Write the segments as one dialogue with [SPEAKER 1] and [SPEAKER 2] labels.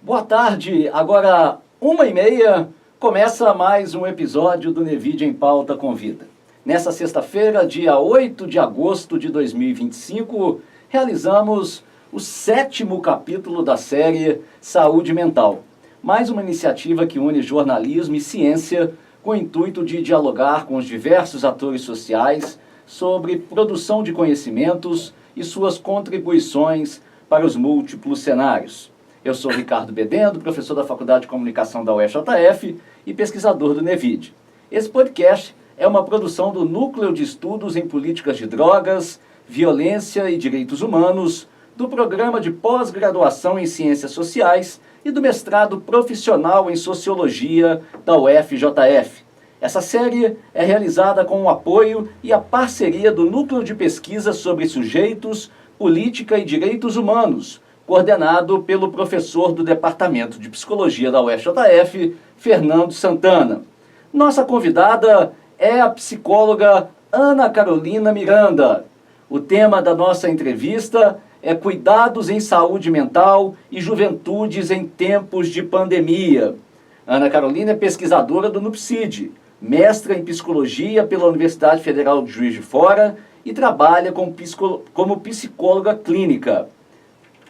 [SPEAKER 1] Boa tarde, agora 1h30, começa mais um episódio do Nevide em Pauta Convida. Nessa sexta-feira, dia 8 de agosto de 2025, realizamos o 7º capítulo da série Saúde Mental. Mais uma iniciativa que une jornalismo e ciência com o intuito de dialogar com os diversos atores sociais sobre produção de conhecimentos e suas contribuições para os múltiplos cenários. Eu sou Ricardo Bedendo, professor da Faculdade de Comunicação da UFJF e pesquisador do Nevide. Esse podcast é uma produção do Núcleo de Estudos em Políticas de Drogas, Violência e Direitos Humanos, do Programa de Pós-Graduação em Ciências Sociais e do Mestrado Profissional em Sociologia da UFJF. Essa série é realizada com o apoio e a parceria do Núcleo de Pesquisa sobre Sujeitos, Política e Direitos Humanos, coordenado pelo professor do Departamento de Psicologia da UFJF, Fernando Santana. Nossa convidada é a psicóloga Ana Carolina Miranda. O tema da nossa entrevista é Cuidados em Saúde Mental e Juventudes em Tempos de Pandemia. Ana Carolina é pesquisadora do NUPSID, mestra em Psicologia pela Universidade Federal de Juiz de Fora e trabalha como psicóloga clínica.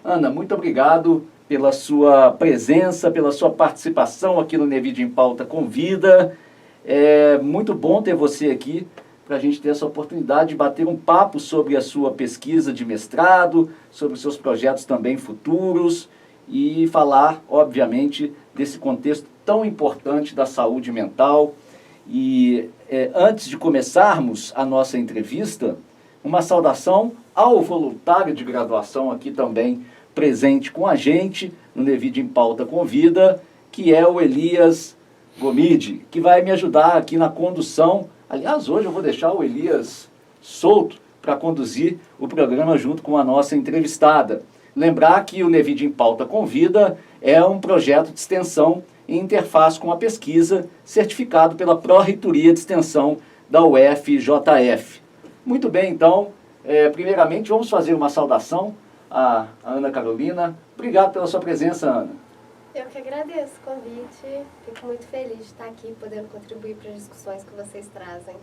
[SPEAKER 1] Ana, muito obrigado pela sua presença, pela sua participação aqui no Nevide em Pauta Convida. É muito bom ter você aqui para a gente ter essa oportunidade de bater um papo sobre a sua pesquisa de mestrado, sobre os seus projetos também futuros e falar, obviamente, desse contexto tão importante da saúde mental. E antes de começarmos a nossa entrevista, uma saudação ao voluntário de graduação aqui também presente com a gente no Nevide em Pauta Convida, que é o Elias Gomide, que vai me ajudar aqui na condução. Aliás, hoje eu vou deixar o Elias solto para conduzir o programa junto com a nossa entrevistada. Lembrar que o Nevide em Pauta Convida é um projeto de extensão em interface com a pesquisa, certificado pela Pró-Reitoria de Extensão da UFJF. Muito bem, então, primeiramente vamos fazer uma saudação à Ana Carolina. Obrigado pela sua presença, Ana.
[SPEAKER 2] Eu que agradeço o convite, fico muito feliz de estar aqui podendo contribuir para as discussões que vocês trazem.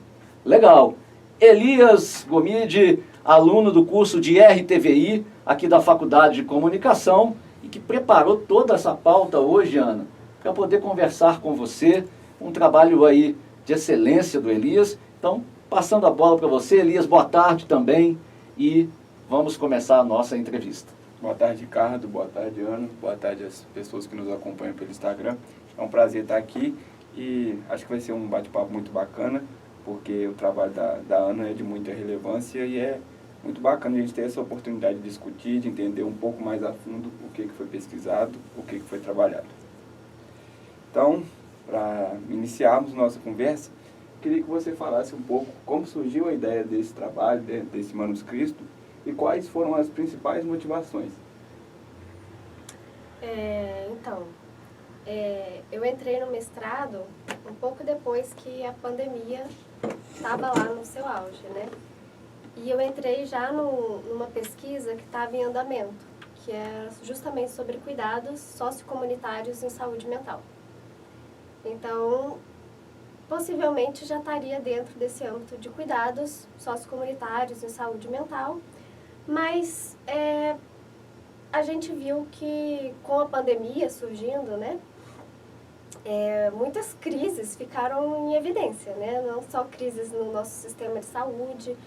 [SPEAKER 1] Legal. Elias Gomide, aluno do curso de RTVI aqui da Faculdade de Comunicação e que preparou toda essa pauta hoje, Ana, para poder conversar com você, um trabalho aí de excelência do Elias. Então, passando a bola para você, Elias, boa tarde também e vamos começar a nossa entrevista.
[SPEAKER 3] Boa tarde, Ricardo. Boa tarde, Ana. Boa tarde às pessoas que nos acompanham pelo Instagram. É um prazer estar aqui e acho que vai ser um bate-papo muito bacana, porque o trabalho da Ana é de muita relevância e é muito bacana a gente ter essa oportunidade de discutir, de entender um pouco mais a fundo o que foi pesquisado, o que foi trabalhado. Então, para iniciarmos nossa conversa, queria que você falasse um pouco como surgiu a ideia desse trabalho, desse manuscrito, e quais foram as principais motivações.
[SPEAKER 2] Eu entrei no mestrado um pouco depois que a pandemia estava lá no seu auge, né? E eu entrei já numa pesquisa que estava em andamento, que é justamente sobre cuidados sociocomunitários em saúde mental. Então, possivelmente já estaria dentro desse âmbito de cuidados sociocomunitários em saúde mental, mas a gente viu que com a pandemia surgindo, né, muitas crises ficaram em evidência, né, não só crises no nosso sistema de saúde,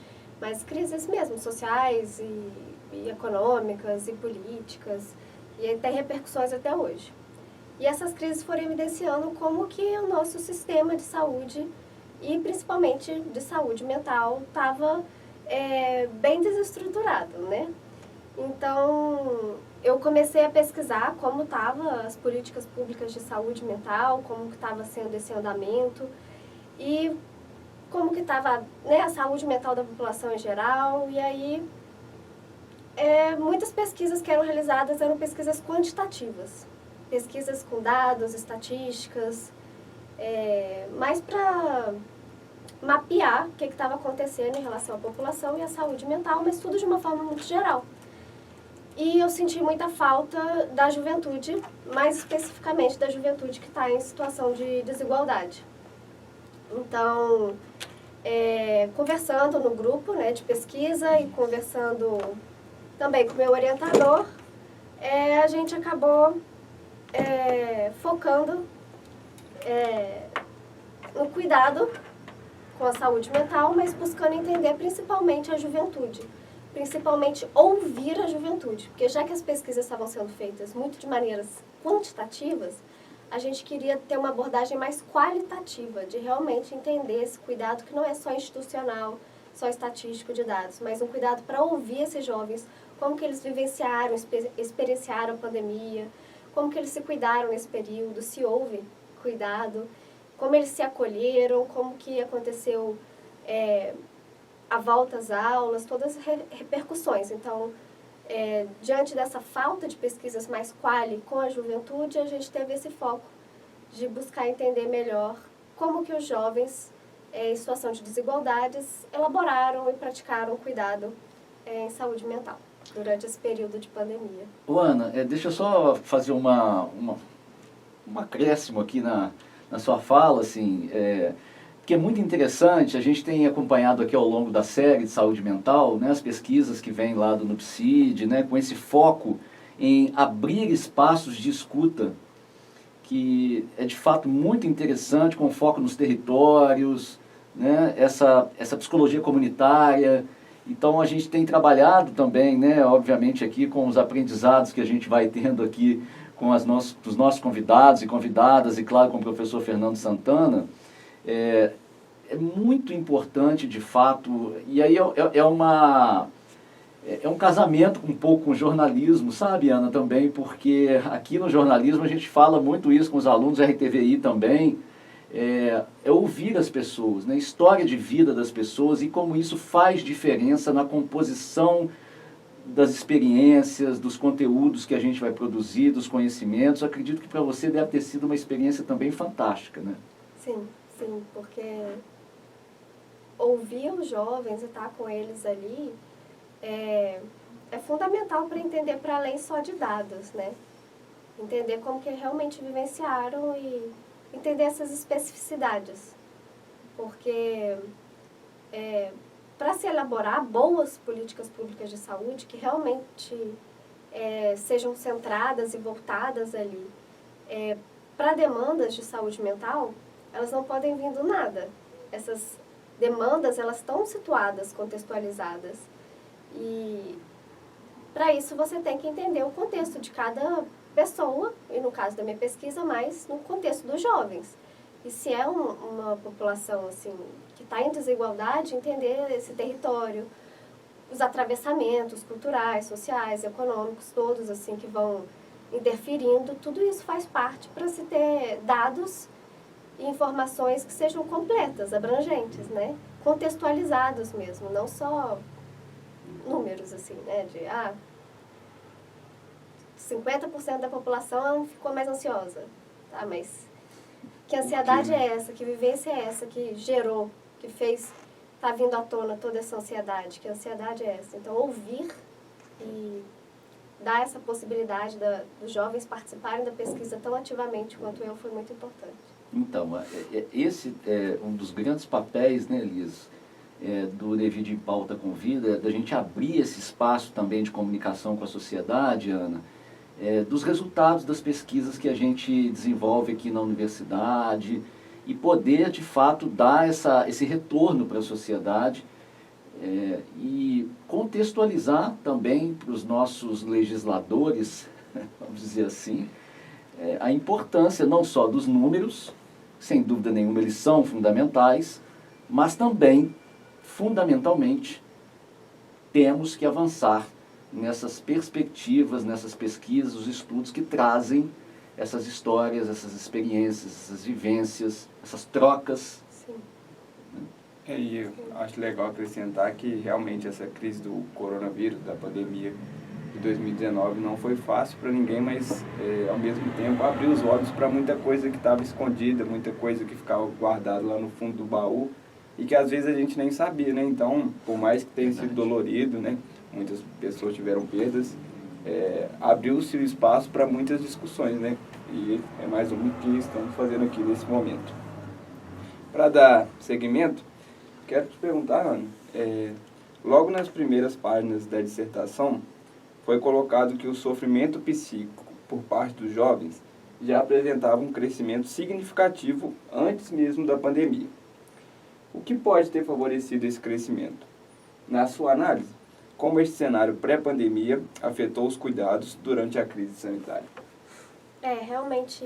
[SPEAKER 2] mas crises mesmo sociais e econômicas e políticas, e até repercussões até hoje. E essas crises foram evidenciando como que o nosso sistema de saúde, e principalmente de saúde mental, estava bem desestruturado, né? Então, eu comecei a pesquisar como estavam as políticas públicas de saúde mental, como que estava sendo esse andamento, e como que estava, né, a saúde mental da população em geral, e aí muitas pesquisas que eram realizadas eram pesquisas quantitativas. Pesquisas com dados, estatísticas, mais para mapear o que estava acontecendo em relação à população e à saúde mental, mas tudo de uma forma muito geral. E eu senti muita falta da juventude, mais especificamente da juventude que está em situação de desigualdade. Então, conversando no grupo, né, de pesquisa e conversando também com o meu orientador, a gente acabou focando no cuidado com a saúde mental, mas buscando entender principalmente a juventude. Principalmente ouvir a juventude, porque já que as pesquisas estavam sendo feitas muito de maneiras quantitativas, a gente queria ter uma abordagem mais qualitativa, de realmente entender esse cuidado que não é só institucional, só estatístico de dados, mas um cuidado para ouvir esses jovens, como que eles vivenciaram, experienciaram a pandemia, como que eles se cuidaram nesse período, se houve cuidado, como eles se acolheram, como que aconteceu a volta às aulas, todas as repercussões. Então, diante dessa falta de pesquisas mais quali com a juventude, a gente teve esse foco de buscar entender melhor como que os jovens, em situação de desigualdades, elaboraram e praticaram cuidado em saúde mental durante esse período de pandemia.
[SPEAKER 1] Ana, deixa eu só fazer um acréscimo aqui na sua fala, assim, que é muito interessante. A gente tem acompanhado aqui ao longo da série de saúde mental, né, as pesquisas que vêm lá do NUPSID, né, com esse foco em abrir espaços de escuta, que é de fato muito interessante, com foco nos territórios, né, essa psicologia comunitária. Então a gente tem trabalhado também, né, obviamente aqui com os aprendizados que a gente vai tendo aqui com os nossos convidados e convidadas, e claro com o professor Fernando Santana. É muito importante, de fato, e aí é um casamento um pouco com o jornalismo, sabe, Ana, também, porque aqui no jornalismo a gente fala muito isso com os alunos, RTVI também, é ouvir as pessoas, né, história de vida das pessoas e como isso faz diferença na composição das experiências, dos conteúdos que a gente vai produzir, dos conhecimentos. Acredito que para você deve ter sido uma experiência também fantástica, né?
[SPEAKER 2] Sim, porque ouvir os jovens e estar com eles ali é fundamental para entender para além só de dados, né? Entender como que realmente vivenciaram e entender essas especificidades. Porque para se elaborar boas políticas públicas de saúde que realmente sejam centradas e voltadas ali para demandas de saúde mental, elas não podem vir do nada. Essas demandas, elas estão situadas, contextualizadas. E para isso você tem que entender o contexto de cada pessoa, e no caso da minha pesquisa, mais no contexto dos jovens. E se é uma população assim, que está em desigualdade, entender esse território, os atravessamentos culturais, sociais, econômicos, todos assim que vão interferindo, tudo isso faz parte para se ter dados e informações que sejam completas, abrangentes, né? Contextualizados mesmo, não só números assim, né? De 50% da população ficou mais ansiosa, tá? Mas que ansiedade é essa? Que vivência é essa que gerou, que fez, tá vindo à tona toda essa ansiedade? Que ansiedade é essa? Então, ouvir e dar essa possibilidade dos jovens participarem da pesquisa tão ativamente quanto eu foi muito importante.
[SPEAKER 1] Então, esse é um dos grandes papéis, né, Liz, do Nevide em Pauta com Vida, da gente abrir esse espaço também de comunicação com a sociedade, Ana, dos resultados das pesquisas que a gente desenvolve aqui na universidade e poder, de fato, dar esse retorno para a sociedade e contextualizar também para os nossos legisladores, vamos dizer assim, a importância não só dos números, sem dúvida nenhuma eles são fundamentais, mas também, fundamentalmente, temos que avançar nessas perspectivas, nessas pesquisas, os estudos que trazem essas histórias, essas experiências, essas vivências, essas trocas.
[SPEAKER 2] Sim.
[SPEAKER 3] E eu acho legal acrescentar que realmente essa crise do coronavírus, da pandemia de 2019, não foi fácil para ninguém, mas ao mesmo tempo abriu os olhos para muita coisa que estava escondida, muita coisa que ficava guardada lá no fundo do baú e que às vezes a gente nem sabia, né? Então, por mais que tenha sido dolorido, né? Muitas pessoas tiveram perdas, abriu-se o espaço para muitas discussões, né? E é mais uma que estamos fazendo aqui nesse momento. Para dar seguimento, quero te perguntar, Ana, logo nas primeiras páginas da dissertação, foi colocado que o sofrimento psíquico por parte dos jovens já apresentava um crescimento significativo antes mesmo da pandemia. O que pode ter favorecido esse crescimento? Na sua análise, como este cenário pré-pandemia afetou os cuidados durante a crise sanitária?
[SPEAKER 2] Realmente,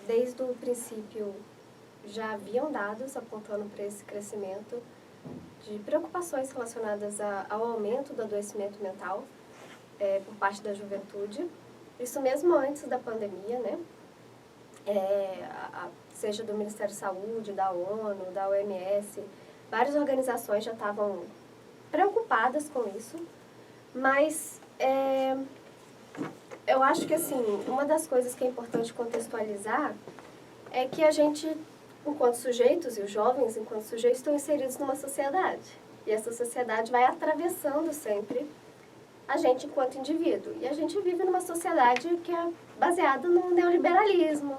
[SPEAKER 2] desde o princípio, já haviam dados apontando para esse crescimento de preocupações relacionadas ao aumento do adoecimento mental por parte da juventude. Isso mesmo antes da pandemia, né? Seja do Ministério da Saúde, da ONU, da OMS, várias organizações já estavam preocupadas com isso, mas eu acho que, assim, uma das coisas que é importante contextualizar é que a gente, enquanto sujeitos, e os jovens, enquanto sujeitos, estão inseridos numa sociedade. E essa sociedade vai atravessando sempre a gente enquanto indivíduo. E a gente vive numa sociedade que é baseada no neoliberalismo,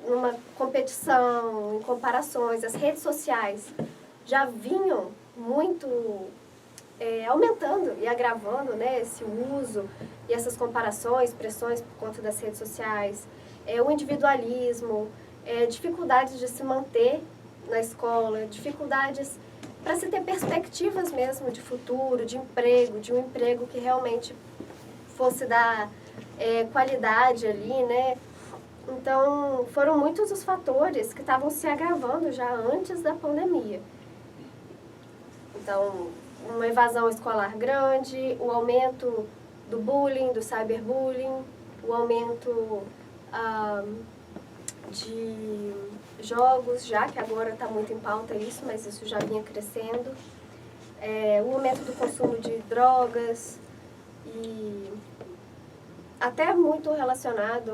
[SPEAKER 2] numa competição, em comparações. As redes sociais já vinham muito aumentando e agravando, né, esse uso e essas comparações, pressões por conta das redes sociais, o individualismo, dificuldades de se manter na escola, dificuldades para se ter perspectivas mesmo de futuro, de um emprego que realmente fosse dar qualidade ali, né? Então, foram muitos os fatores que estavam se agravando já antes da pandemia. Então, uma evasão escolar grande, o aumento do bullying, do cyberbullying, o aumento de jogos, já que agora está muito em pauta isso, mas isso já vinha crescendo, o aumento do consumo de drogas e até muito relacionado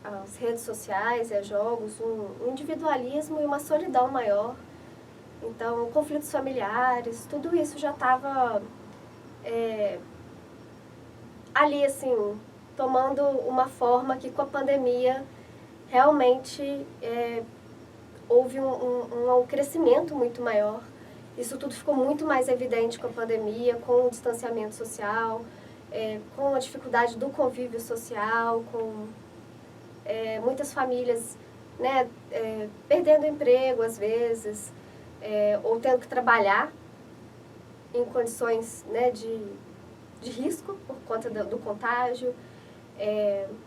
[SPEAKER 2] às redes sociais e a jogos, um individualismo e uma solidão maior. Então, conflitos familiares, tudo isso já estava ali, assim, tomando uma forma que com a pandemia realmente houve um crescimento muito maior. Isso tudo ficou muito mais evidente com a pandemia, com o distanciamento social, com a dificuldade do convívio social, com muitas famílias, né, perdendo emprego às vezes, ou tendo que trabalhar em condições, né, de risco por conta do contágio.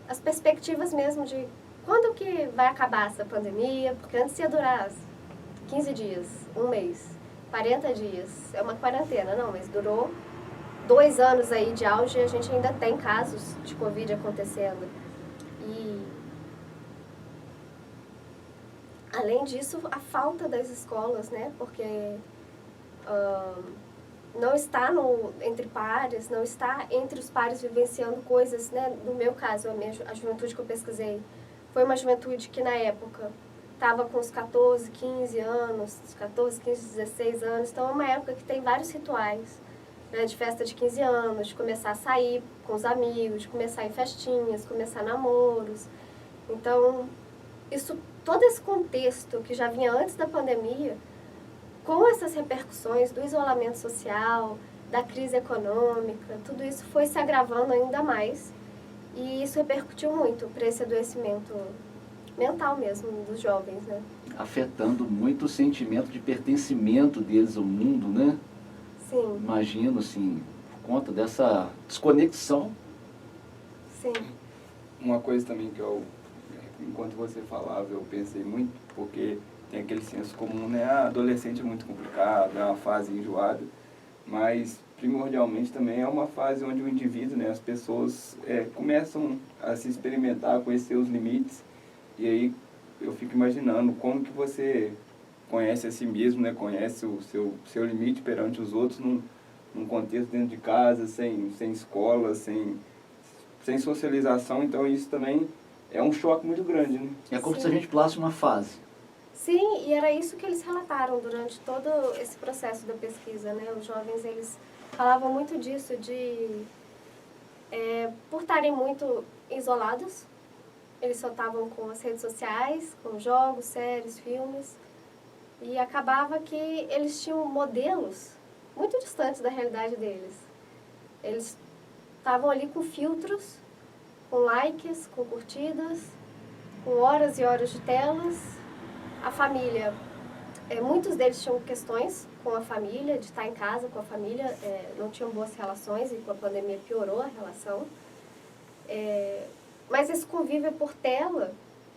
[SPEAKER 2] As perspectivas mesmo de quando que vai acabar essa pandemia, porque antes ia durar 15 dias, um mês, 40 dias, é uma quarentena, não, mas durou 2 anos aí de auge e a gente ainda tem casos de Covid acontecendo. E, além disso, a falta das escolas, né, porque não está entre pares, não está entre os pares vivenciando coisas, né, no meu caso, a juventude que eu pesquisei, foi uma juventude que na época estava com os 14, 15 anos, 14, 15, 16 anos, então é uma época que tem vários rituais, né, de festa de 15 anos, de começar a sair com os amigos, de começar em festinhas, começar namoros. Então, todo esse contexto que já vinha antes da pandemia, com essas repercussões do isolamento social, da crise econômica, tudo isso foi se agravando ainda mais. E isso repercutiu muito para esse adoecimento mental mesmo dos jovens, né?
[SPEAKER 1] Afetando muito o sentimento de pertencimento deles ao mundo, né?
[SPEAKER 2] Sim.
[SPEAKER 1] Imagino, assim, por conta dessa desconexão.
[SPEAKER 2] Sim.
[SPEAKER 3] Uma coisa também que enquanto você falava, eu pensei muito, porque tem aquele senso comum, né? Adolescente é muito complicado, é uma fase enjoada, mas primordialmente também é uma fase onde o indivíduo, né, as pessoas começam a se experimentar, a conhecer os limites, e aí eu fico imaginando como que você conhece a si mesmo, né, conhece o seu limite perante os outros num contexto dentro de casa, sem escola, sem socialização, então isso também é um choque muito grande, né?
[SPEAKER 1] É como
[SPEAKER 2] Sim.
[SPEAKER 1] se a gente pulasse uma fase.
[SPEAKER 2] Sim, e era isso que eles relataram durante todo esse processo da pesquisa, né? Os jovens, eles falavam muito disso, por estarem muito isolados, eles só estavam com as redes sociais, com jogos, séries, filmes, e acabava que eles tinham modelos muito distantes da realidade deles. Eles estavam ali com filtros, com likes, com curtidas, com horas e horas de telas. A família, muitos deles tinham questões com a família, de estar em casa com a família, não tinham boas relações e com a pandemia piorou a relação. Mas esse convívio por tela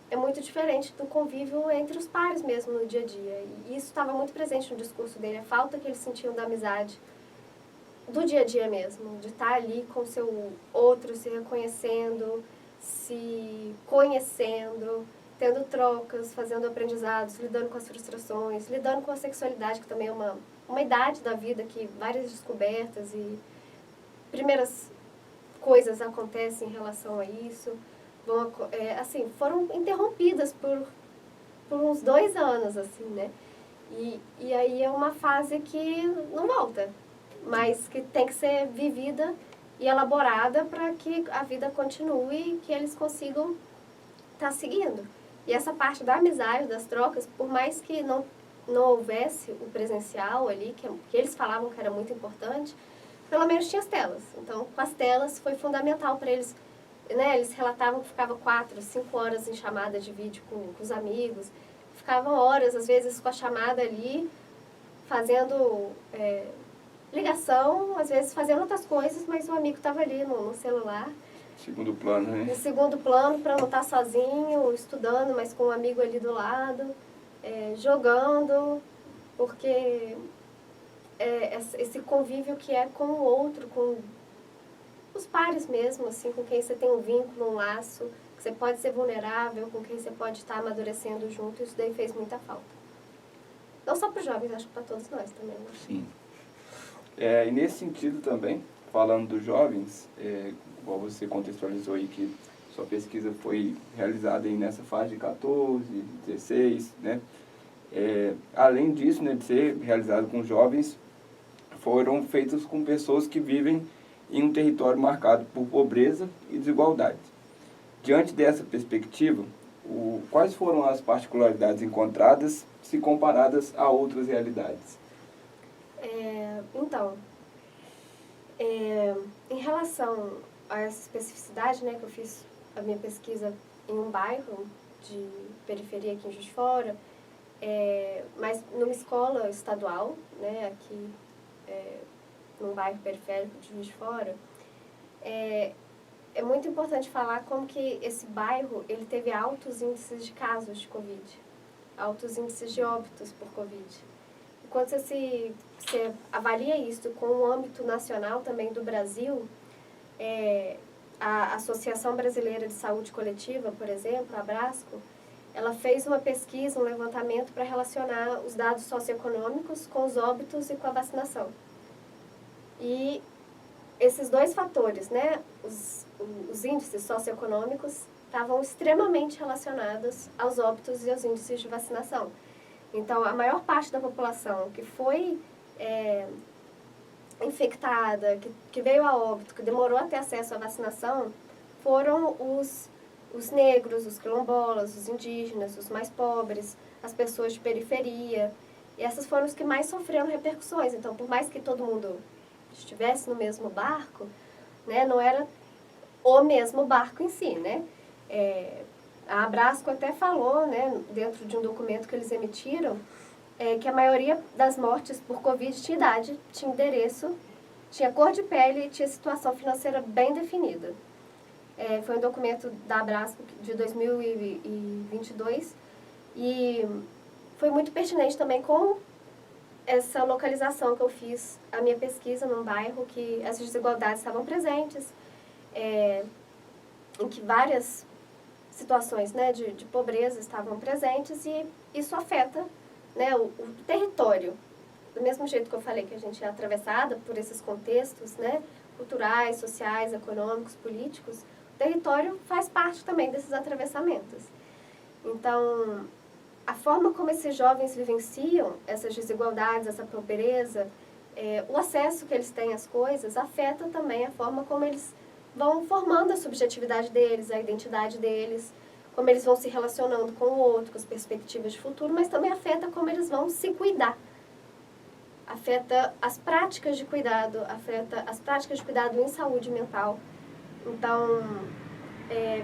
[SPEAKER 2] é muito diferente do convívio entre os pares mesmo no dia a dia. E isso estava muito presente no discurso dele, a falta que eles sentiam da amizade do dia a dia mesmo, de estar ali com o seu outro, se reconhecendo, se conhecendo, tendo trocas, fazendo aprendizados, lidando com as frustrações, lidando com a sexualidade, que também é uma idade da vida que várias descobertas e primeiras coisas acontecem em relação a isso. Foram interrompidas por uns 2 anos, assim, né? E aí é uma fase que não volta, mas que tem que ser vivida e elaborada para que a vida continue e que eles consigam estar seguindo. E essa parte da amizade, das trocas, por mais que não houvesse o presencial ali, que eles falavam que era muito importante, pelo menos tinha as telas. Então, com as telas foi fundamental para eles, né? Eles relatavam que ficava 4, 5 horas em chamada de vídeo com os amigos, ficavam horas, às vezes, com a chamada ali, fazendo ligação, às vezes fazendo outras coisas, mas o amigo estava ali no celular.
[SPEAKER 3] Segundo plano, né?
[SPEAKER 2] Em segundo plano, para não estar sozinho, estudando, mas com um amigo ali do lado, jogando, porque esse convívio que é com o outro, com os pares mesmo, assim, com quem você tem um vínculo, um laço, que você pode ser vulnerável, com quem você pode estar amadurecendo junto, isso daí fez muita falta. Não só para os jovens, acho que para todos nós também. Né?
[SPEAKER 1] Sim.
[SPEAKER 3] E nesse sentido também, falando dos jovens, igual você contextualizou aí que sua pesquisa foi realizada aí nessa fase de 14, 16, né? Além disso, né, de ser realizado com jovens, foram feitos com pessoas que vivem em um território marcado por pobreza e desigualdade. Diante dessa perspectiva, quais foram as particularidades encontradas se comparadas a outras realidades?
[SPEAKER 2] Em relação a essa especificidade, né, que eu fiz a minha pesquisa em um bairro de periferia aqui em Juiz de Fora, mas numa escola estadual, né, aqui num bairro periférico de Juiz de Fora, é muito importante falar como que esse bairro ele teve altos índices de casos de Covid, altos índices de óbitos por Covid. E quando você avalia isso com o âmbito nacional também do Brasil, a Associação Brasileira de Saúde Coletiva, por exemplo, a Abrasco, ela fez uma pesquisa, um levantamento para relacionar os dados socioeconômicos com os óbitos e com a vacinação. E esses 2 fatores, né, os índices socioeconômicos, estavam extremamente relacionados aos óbitos e aos índices de vacinação. Então, a maior parte da população que foi infectada, que veio a óbito, que demorou a ter acesso à vacinação, foram os negros, os quilombolas, os indígenas, os mais pobres, as pessoas de periferia. E essas foram os que mais sofreram repercussões. Então, por mais que todo mundo estivesse no mesmo barco, né, não era o mesmo barco em si, né? A Abrasco até falou, né, dentro de um documento que eles emitiram, que a maioria das mortes por Covid tinha idade, tinha endereço, tinha cor de pele e tinha situação financeira bem definida. Foi um documento da Abrasco de 2022 e foi muito pertinente também com essa localização que eu fiz a minha pesquisa num bairro que essas desigualdades estavam presentes, em que várias situações, né, de pobreza estavam presentes e isso afeta, né, o território. Do mesmo jeito que eu falei que a gente é atravessada por esses contextos, né, culturais, sociais, econômicos, políticos, o território faz parte também desses atravessamentos. Então, a forma como esses jovens vivenciam essas desigualdades, essa pobreza, o acesso que eles têm às coisas, afeta também a forma como eles vão formando a subjetividade deles, a identidade deles, como eles vão se relacionando com o outro, com as perspectivas de futuro, mas também afeta como eles vão se cuidar. Afeta as práticas de cuidado, afeta as práticas de cuidado em saúde mental. Então,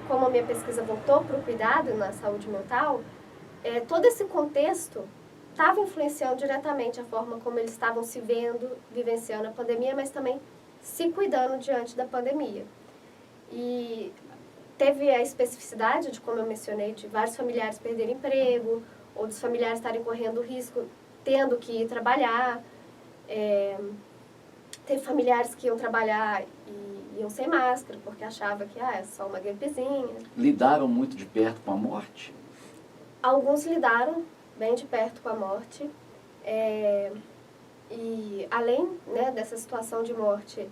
[SPEAKER 2] como a minha pesquisa voltou para o cuidado na saúde mental, todo esse contexto estava influenciando diretamente a forma como eles estavam se vendo, vivenciando a pandemia, mas também se cuidando diante da pandemia. E teve a especificidade de, como eu mencionei, de vários familiares perderem emprego, ou dos familiares estarem correndo risco, tendo que ir trabalhar. Teve familiares que iam trabalhar e iam sem máscara, porque achavam que é só uma gripezinha.
[SPEAKER 1] Lidaram muito de perto com a morte?
[SPEAKER 2] Alguns lidaram bem de perto com a morte. E além, né, dessa situação de morte,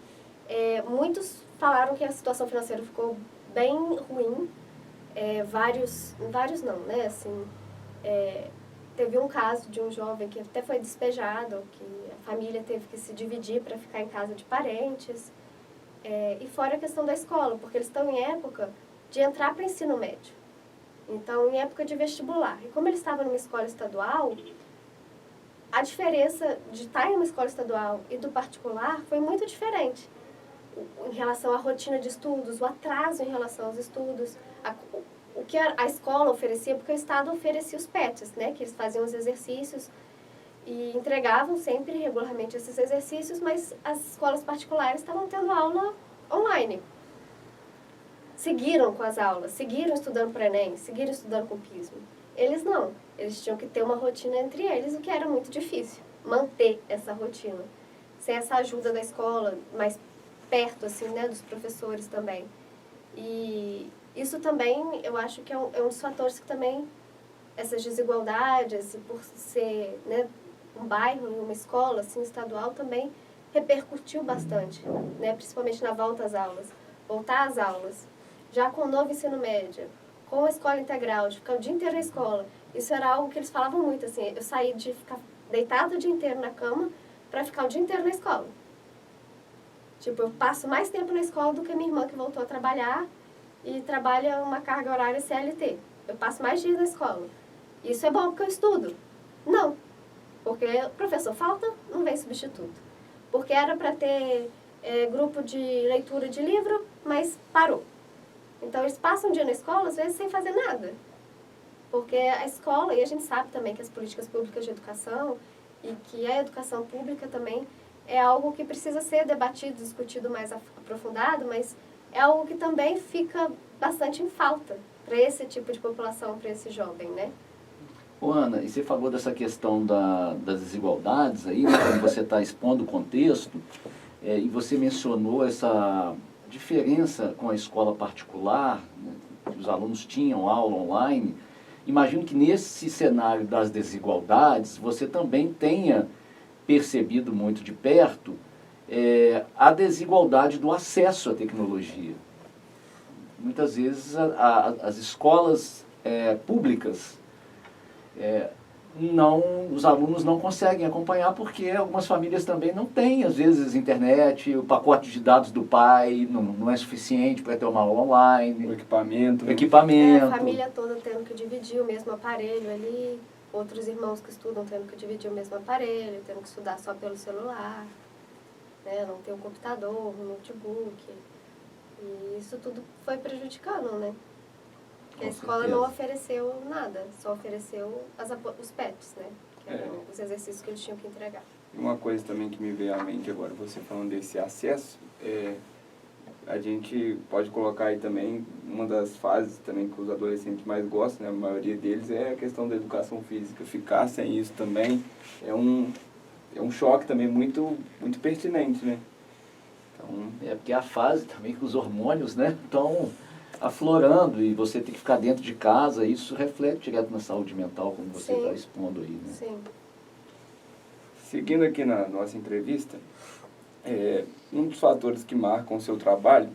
[SPEAKER 2] muitos falaram que a situação financeira ficou bem ruim. Vários não, né? Assim, teve um caso de um jovem que até foi despejado, que a família teve que se dividir para ficar em casa de parentes. E fora a questão da escola, porque eles estão em época de entrar para o ensino médio. Então, em época de vestibular. E como eles estavam numa escola estadual, a diferença de estar em uma escola estadual e do particular foi muito diferente. Em relação à rotina de estudos, o atraso em relação aos estudos, o que a escola oferecia, porque o Estado oferecia os PETs, né, que eles faziam os exercícios e entregavam sempre regularmente esses exercícios, mas as escolas particulares estavam tendo aula online. Seguiram com as aulas, seguiram estudando para o Enem, seguiram estudando com o PISM. Eles não, eles tinham que ter uma rotina entre eles, o que era muito difícil, manter essa rotina, sem essa ajuda da escola, mais perto, assim, né, dos professores também. E isso também, eu acho que é um dos fatores que também, essas desigualdades, por ser, né, um bairro, uma escola, assim, estadual, também repercutiu bastante, né, principalmente na volta às aulas. Voltar às aulas, já com o novo ensino médio, com a escola integral, de ficar o dia inteiro na escola, isso era algo que eles falavam muito, assim, eu saí de ficar deitado o dia inteiro na cama para ficar o dia inteiro na escola. Tipo, eu passo mais tempo na escola do que a minha irmã que voltou a trabalhar e trabalha uma carga horária CLT. Eu passo mais dias na escola. Isso é bom porque eu estudo? Não. Porque o professor falta, não vem substituto. Porque era para ter grupo de leitura de livro, mas parou. Então, eles passam um dia na escola, às vezes, sem fazer nada. Porque a escola, e a gente sabe também que as políticas públicas de educação e que a educação pública também é algo que precisa ser debatido, discutido mais aprofundado, mas é algo que também fica bastante em falta para esse tipo de população, para esse jovem, né?
[SPEAKER 1] Ô, Ana, e você falou dessa questão das desigualdades aí, né, quando você está expondo o contexto, e você mencionou essa diferença com a escola particular, né, que os alunos tinham aula online. Imagino que nesse cenário das desigualdades, você também tenha percebido muito de perto a desigualdade do acesso à tecnologia. Muitas vezes as escolas públicas, os alunos não conseguem acompanhar porque algumas famílias também não têm, às vezes, internet, o pacote de dados do pai não é suficiente para ter uma aula online.
[SPEAKER 3] O equipamento.
[SPEAKER 2] A família toda tendo que dividir o mesmo aparelho ali, outros irmãos que estudam tendo que dividir o mesmo aparelho, tendo que estudar só pelo celular, né? Não ter um computador, um notebook. E isso tudo foi prejudicando, né? Porque a escola não ofereceu nada, só ofereceu os PETs, né? Que eram os exercícios que eles tinham que entregar.
[SPEAKER 3] E uma coisa também que me veio à mente agora, você falando desse acesso, a gente pode colocar aí também, uma das fases também que os adolescentes mais gostam, né, a maioria deles, é a questão da educação física. Ficar sem isso também é um choque também muito, muito pertinente, né?
[SPEAKER 1] Então, porque é a fase também que os hormônios, né, estão aflorando e você tem que ficar dentro de casa, isso reflete direto na saúde mental, como você está expondo aí, né?
[SPEAKER 2] Sim.
[SPEAKER 3] Seguindo aqui na nossa entrevista, um dos fatores que marcam o seu trabalho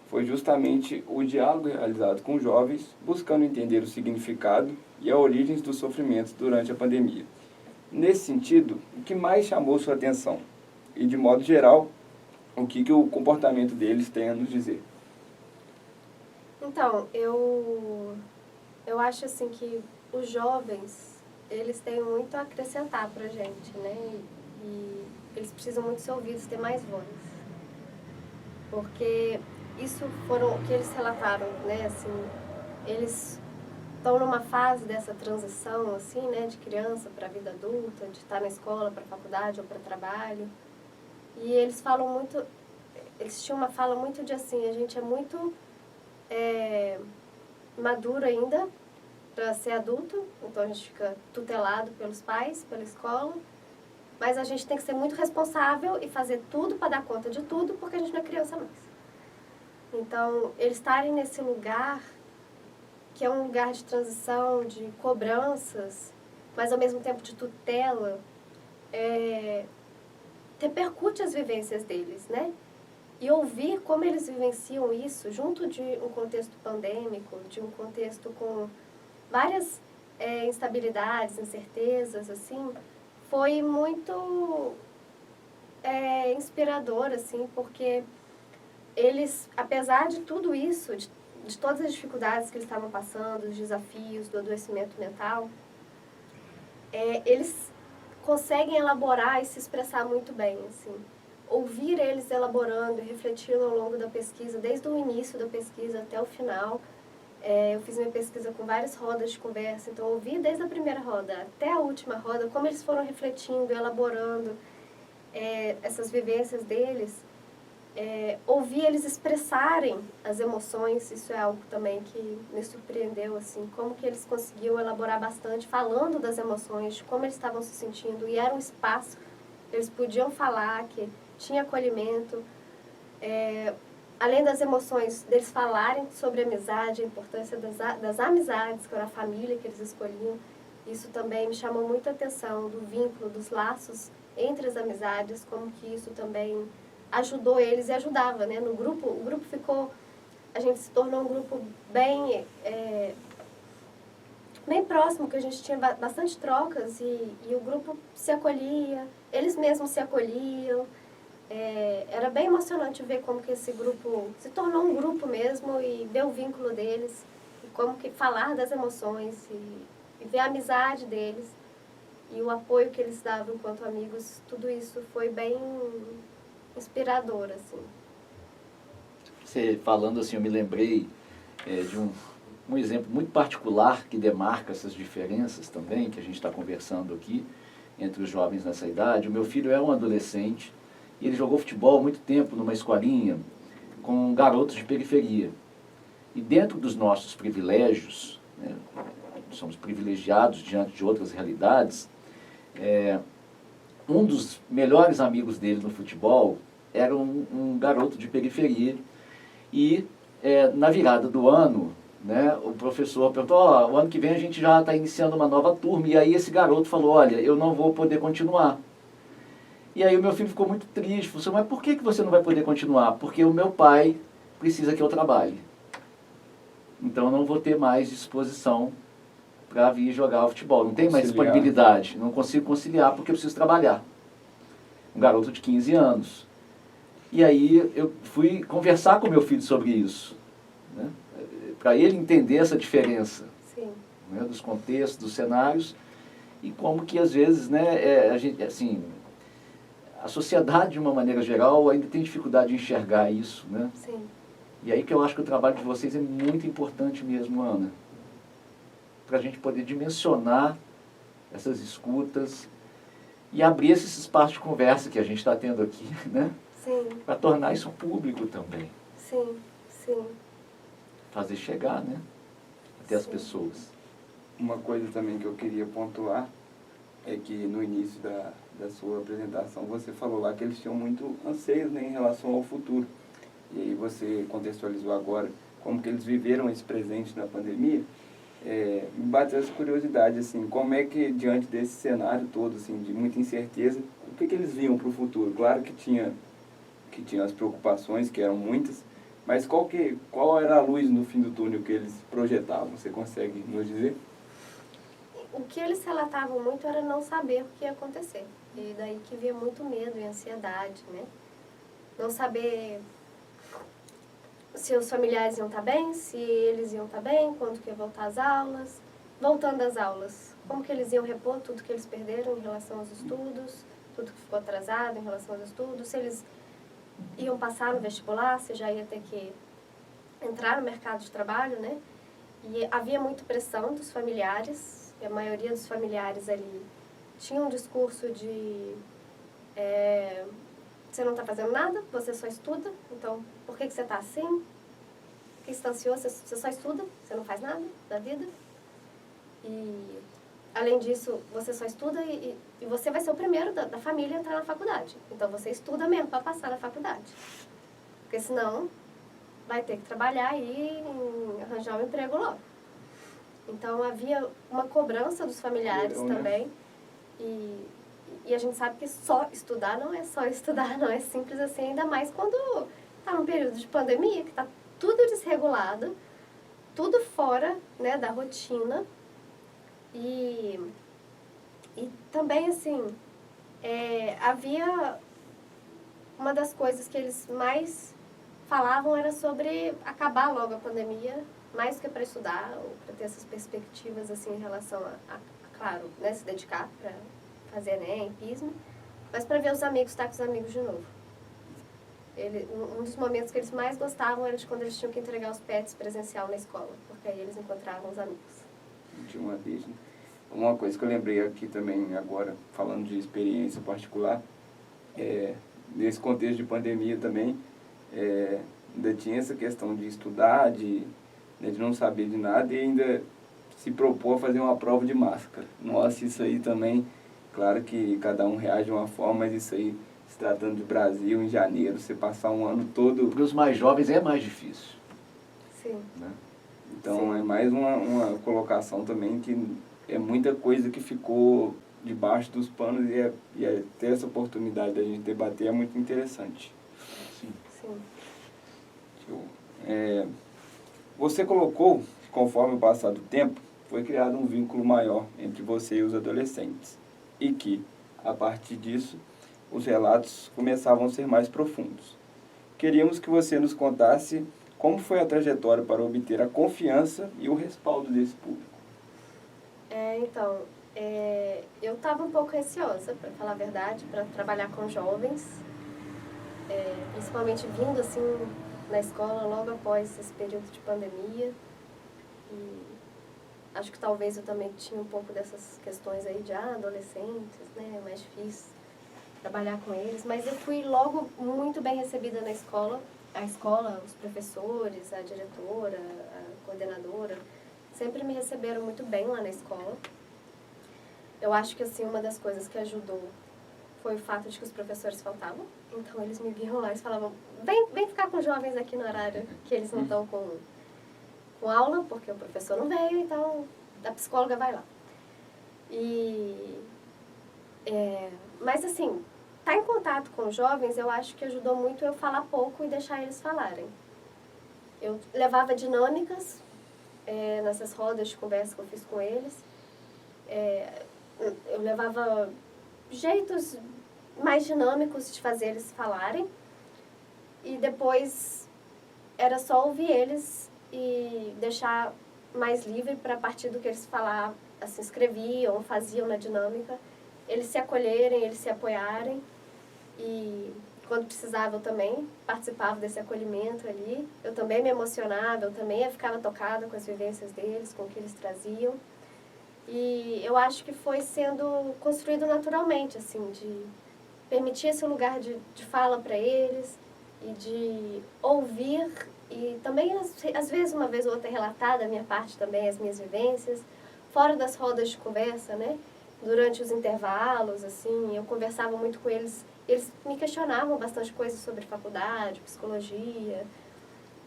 [SPEAKER 3] foi justamente o diálogo realizado com jovens, buscando entender o significado e as origens dos sofrimentos durante a pandemia. Nesse sentido, o que mais chamou sua atenção? E, de modo geral, o que o comportamento deles tem a nos dizer?
[SPEAKER 2] Então, eu acho assim que os jovens, eles têm muito a acrescentar pra gente, né? E eles precisam muito ser ouvidos, ter mais voz. Porque isso foram o que eles relataram, né? Assim, eles estão numa fase dessa transição, assim, né? De criança para a vida adulta, de estar na escola para faculdade ou para trabalho. E eles falam muito, eles tinham uma fala muito de assim, a gente é muito maduro ainda para ser adulto, então a gente fica tutelado pelos pais, pela escola, mas a gente tem que ser muito responsável e fazer tudo para dar conta de tudo, porque a gente não é criança mais. Então, eles estarem nesse lugar, que é um lugar de transição, de cobranças, mas ao mesmo tempo de tutela, repercute as vivências deles, né? E ouvir como eles vivenciam isso junto de um contexto pandêmico, de um contexto com várias instabilidades, incertezas, assim, foi muito inspirador, assim, porque eles, apesar de tudo isso, de todas as dificuldades que eles estavam passando, os desafios do adoecimento mental, eles conseguem elaborar e se expressar muito bem, assim. Ouvir eles elaborando e refletindo ao longo da pesquisa, desde o início da pesquisa até o final. Eu fiz minha pesquisa com várias rodas de conversa, então ouvir desde a primeira roda até a última roda, como eles foram refletindo, elaborando essas vivências deles, ouvir eles expressarem as emoções, isso é algo também que me surpreendeu, assim, como que eles conseguiam elaborar bastante, falando das emoções, de como eles estavam se sentindo, e era um espaço que eles podiam falar, que tinha acolhimento, além das emoções, deles falarem sobre a amizade, a importância das amizades, que era a família que eles escolhiam, isso também me chamou muita atenção, do vínculo, dos laços entre as amizades, como que isso também ajudou eles e ajudava, né? No grupo, o grupo ficou, a gente se tornou um grupo bem próximo, que a gente tinha bastante trocas e o grupo se acolhia, eles mesmos se acolhiam. Era bem emocionante ver como que esse grupo se tornou um grupo mesmo e ver o vínculo deles, e como que falar das emoções e ver a amizade deles e o apoio que eles davam enquanto amigos, tudo isso foi bem inspirador, assim.
[SPEAKER 1] Você falando assim, eu me lembrei de um exemplo muito particular que demarca essas diferenças também, que a gente está conversando aqui, entre os jovens nessa idade. O meu filho é um adolescente e ele jogou futebol há muito tempo numa escolinha com garotos de periferia. E dentro dos nossos privilégios, né, somos privilegiados diante de outras realidades, um dos melhores amigos dele no futebol era um garoto de periferia. E na virada do ano, né, o professor perguntou, o ano que vem a gente já está iniciando uma nova turma. E aí esse garoto falou, olha, eu não vou poder continuar. E aí o meu filho ficou muito triste, falou assim, mas por que você não vai poder continuar? Porque o meu pai precisa que eu trabalhe. Então eu não vou ter mais disposição para vir jogar futebol. Não tem mais disponibilidade, não consigo conciliar porque eu preciso trabalhar. Um garoto de 15 anos. E aí eu fui conversar com meu filho sobre isso, né? Para ele entender essa diferença, né, dos contextos, dos cenários, e como que às vezes, né, a gente, assim, a sociedade de uma maneira geral ainda tem dificuldade de enxergar isso, né?
[SPEAKER 2] Sim.
[SPEAKER 1] E aí que eu acho que o trabalho de vocês é muito importante mesmo, Ana, para a gente poder dimensionar essas escutas e abrir esse espaço de conversa que a gente está tendo aqui, né? Para tornar isso público também.
[SPEAKER 2] Sim, sim.
[SPEAKER 1] Fazer chegar, né? Até as pessoas.
[SPEAKER 3] Uma coisa também que eu queria pontuar é que no início da sua apresentação você falou lá que eles tinham muito anseio, né, em relação ao futuro. E aí você contextualizou agora como que eles viveram esse presente na pandemia. Me bateu essa curiosidade, assim, como é que diante desse cenário todo, assim, de muita incerteza, o que eles viam para o futuro? Claro que tinha as preocupações, que eram muitas, Mas qual era a luz no fim do túnel que eles projetavam? Você consegue nos dizer?
[SPEAKER 2] O que eles relatavam muito era não saber o que ia acontecer. E daí que via muito medo e ansiedade, né? Não saber se os familiares iam estar bem, se eles iam estar bem, quando que ia voltar às aulas. Voltando às aulas, como que eles iam repor tudo que eles perderam em relação aos estudos, tudo que ficou atrasado em relação aos estudos, se eles iam passar no vestibular, se já ia ter que entrar no mercado de trabalho, né? E havia muita pressão dos familiares, e a maioria dos familiares ali tinha um discurso de você não está fazendo nada, você só estuda, então por que você está assim? Por que você está ansioso? Você só estuda, você não faz nada da vida. E, além disso, você só estuda e você vai ser o primeiro da família a entrar na faculdade. Então, você estuda mesmo para passar na faculdade. Porque, senão, vai ter que trabalhar e arranjar um emprego logo. Então, havia uma cobrança dos familiares também. E a gente sabe que só estudar não é só estudar, não é simples assim. Ainda mais quando está num período de pandemia, que está tudo desregulado, tudo fora, né, da rotina. E também, assim, havia uma das coisas que eles mais falavam era sobre acabar logo a pandemia, mais do que para estudar, ou para ter essas perspectivas, assim, em relação claro, né, se dedicar para fazer Enem, PISM, mas para ver os amigos, estar com os amigos de novo. Um dos momentos que eles mais gostavam era de quando eles tinham que entregar os pets presencial na escola, porque aí eles encontravam os amigos.
[SPEAKER 3] De uma vez, né? Uma coisa que eu lembrei aqui também agora, falando de experiência particular, nesse contexto de pandemia também, ainda tinha essa questão de estudar, de não saber de nada e ainda se propor a fazer uma prova de máscara. Nossa, isso aí também, claro que cada um reage de uma forma, mas isso aí, se tratando de Brasil, em janeiro, você passar um ano todo...
[SPEAKER 1] Para os mais jovens é mais difícil.
[SPEAKER 2] Sim.
[SPEAKER 1] Né?
[SPEAKER 3] Então,
[SPEAKER 2] Sim.
[SPEAKER 3] é mais uma colocação também que é muita coisa que ficou debaixo dos panos e ter essa oportunidade da gente debater é muito interessante.
[SPEAKER 1] Sim.
[SPEAKER 2] Sim.
[SPEAKER 3] Você colocou, conforme o passar do tempo, foi criado um vínculo maior entre você e os adolescentes. E que, a partir disso, os relatos começavam a ser mais profundos. Queríamos que você nos contasse como foi a trajetória para obter a confiança e o respaldo desse público.
[SPEAKER 2] Então, eu estava um pouco receosa, para falar a verdade, para trabalhar com jovens, principalmente vindo assim na escola logo após esse período de pandemia. E acho que talvez eu também tinha um pouco dessas questões aí de adolescentes, né, mais difícil trabalhar com eles, mas eu fui logo muito bem recebida na escola. A escola, os professores, a diretora, a coordenadora, sempre me receberam muito bem lá na escola. Eu acho que, assim, uma das coisas que ajudou foi o fato de que os professores faltavam. Então, eles me viam lá e falavam, vem ficar com os jovens aqui no horário que eles não estão com aula, porque o professor não veio, então a psicóloga vai lá. Mas, assim, estar em contato com os jovens, eu acho que ajudou muito eu falar pouco e deixar eles falarem. Eu levava dinâmicas nessas rodas de conversa que eu fiz com eles. Eu levava jeitos mais dinâmicos de fazer eles falarem. E depois era só ouvir eles e deixar mais livre para a partir do que eles falavam, assim, escreviam, faziam na dinâmica, eles se acolherem, eles se apoiarem. E quando precisava eu também participava desse acolhimento ali. Eu também me emocionava, eu também ficava tocada com as vivências deles, com o que eles traziam. E eu acho que foi sendo construído naturalmente, assim, de permitir esse lugar de fala para eles e de ouvir e também, às vezes, uma vez ou outra, relatar da minha parte também as minhas vivências, fora das rodas de conversa, né? Durante os intervalos, assim, eu conversava muito com eles. Eles me questionavam bastante coisas sobre faculdade, psicologia,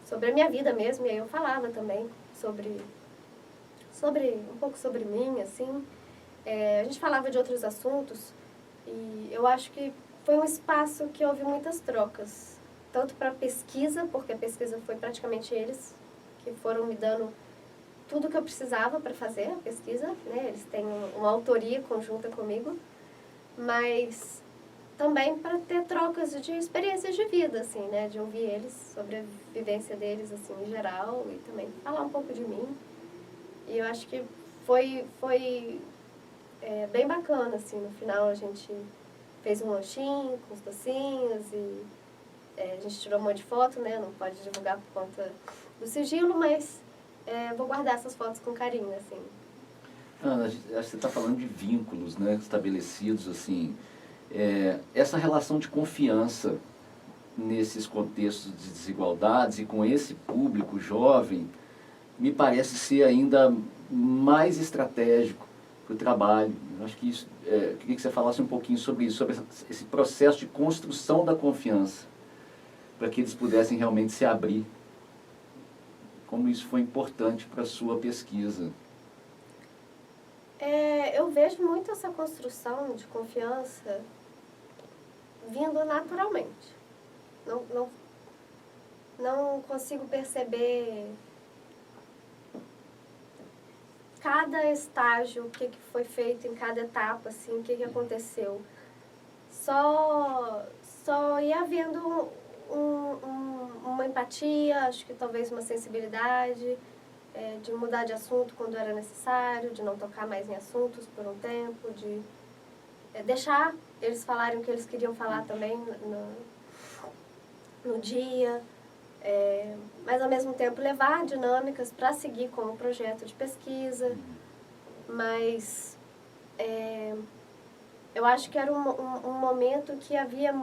[SPEAKER 2] sobre a minha vida mesmo, e aí eu falava também sobre um pouco sobre mim, assim. A gente falava de outros assuntos e eu acho que foi um espaço que houve muitas trocas. tanto para pesquisa, porque a pesquisa foi praticamente eles que foram me dando tudo que eu precisava para fazer a pesquisa, né? Eles têm uma autoria conjunta comigo, mas também para ter trocas de experiências de vida, assim, né? De ouvir eles sobre a vivência deles, assim, em geral, e também falar um pouco de mim. E eu acho que foi bem bacana, assim. No final a gente fez um lanchinho com os docinhos e a gente tirou um monte de foto, né? Não pode divulgar por conta do sigilo, mas vou guardar essas fotos com carinho, assim.
[SPEAKER 1] Ana, acho que você está falando de vínculos, né, estabelecidos, assim. Essa relação de confiança nesses contextos de desigualdades e com esse público jovem me parece ser ainda mais estratégico para o trabalho. Eu acho que isso, queria que você falasse um pouquinho sobre isso, sobre esse processo de construção da confiança, para que eles pudessem realmente se abrir. Como isso foi importante para a sua pesquisa.
[SPEAKER 2] Eu vejo muito essa construção de confiança vindo naturalmente. Não consigo perceber cada estágio, o que foi feito em cada etapa, assim, o que aconteceu. Só ia havendo uma empatia, acho que talvez uma sensibilidade, de mudar de assunto quando era necessário, de não tocar mais em assuntos por um tempo, de deixar eles falarem o que eles queriam falar também no dia, mas ao mesmo tempo levar dinâmicas para seguir com o projeto de pesquisa, mas eu acho que era um momento que havia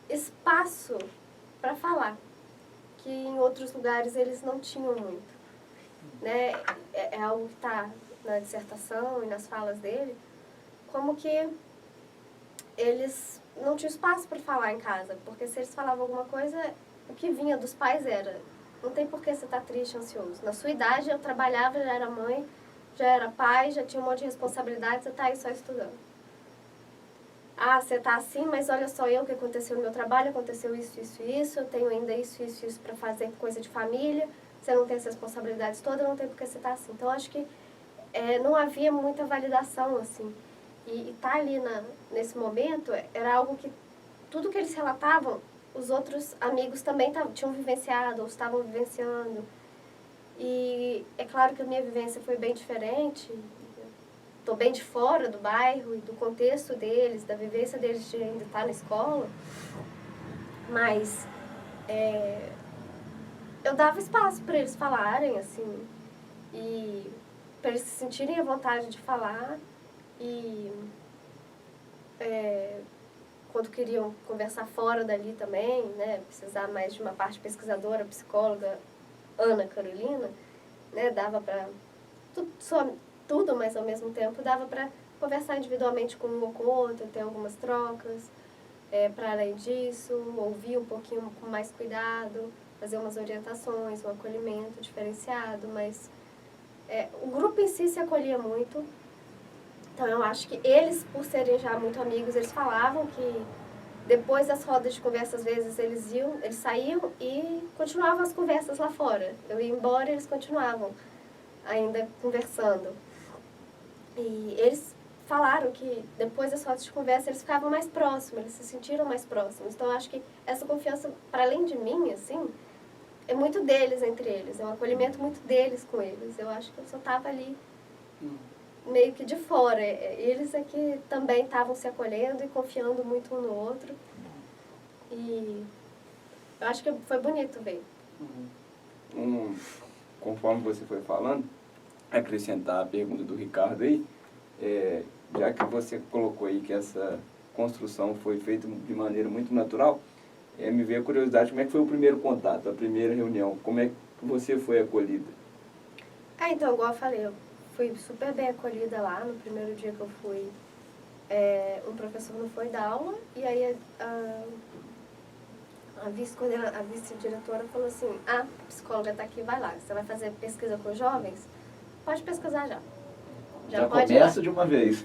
[SPEAKER 2] espaço para falar, que em outros lugares eles não tinham muito, né? É algo que está na dissertação e nas falas dele, como que eles não tinham espaço para falar em casa, porque se eles falavam alguma coisa, o que vinha dos pais era: não tem por que você estar triste, ansioso. Na sua idade eu trabalhava, já era mãe, já era pai, já tinha um monte de responsabilidade, você está aí só estudando. Ah, você está assim, mas olha só o que aconteceu no meu trabalho, aconteceu isso, isso e isso, eu tenho ainda isso, isso, isso para fazer, coisa de família, você não tem essas responsabilidades todas, não tem por que você estar assim. Então, acho que não havia muita validação, assim. E estar ali nesse momento era algo que, tudo que eles relatavam, os outros amigos também tinham vivenciado ou estavam vivenciando. E é claro que a minha vivência foi bem diferente. Estou bem de fora do bairro e do contexto deles, da vivência deles de ainda estar na escola. Mas eu dava espaço para eles falarem, assim, e para eles se sentirem à vontade de falar. E quando queriam conversar fora dali também, né, precisar mais de uma parte pesquisadora, psicóloga, Ana Carolina, né, dava para tudo, mas ao mesmo tempo dava para conversar individualmente com um ou com o outro, ter algumas trocas. Para além disso, ouvir um pouquinho com mais cuidado, fazer umas orientações, um acolhimento diferenciado, mas o grupo em si se acolhia muito. Então eu acho que eles, por serem já muito amigos, eles falavam que depois das rodas de conversa, às vezes eles saíam e continuavam as conversas lá fora. Eu ia embora e eles continuavam ainda conversando. E eles falaram que depois das rodas de conversa eles ficavam mais próximos, eles se sentiram mais próximos. Então eu acho que essa confiança, para além de mim, assim, é muito deles entre eles, é um acolhimento muito deles com eles. Eu acho que eu só estava ali meio que de fora. Eles é que também estavam se acolhendo e confiando muito um no outro. E eu acho que foi bonito ver.
[SPEAKER 3] Conforme você foi falando, acrescentar a pergunta do Ricardo aí, já que você colocou aí que essa construção foi feita de maneira muito natural, me veio a curiosidade, como é que foi o primeiro contato, a primeira reunião, como é que você foi acolhida?
[SPEAKER 2] Então, igual eu falei, eu fui super bem acolhida lá no primeiro dia que eu fui. Um professor não foi dar aula, e aí a vice-diretora falou assim: a psicóloga está aqui, vai lá, você vai fazer pesquisa com jovens? Pode pesquisar já.
[SPEAKER 1] Já começa de uma vez.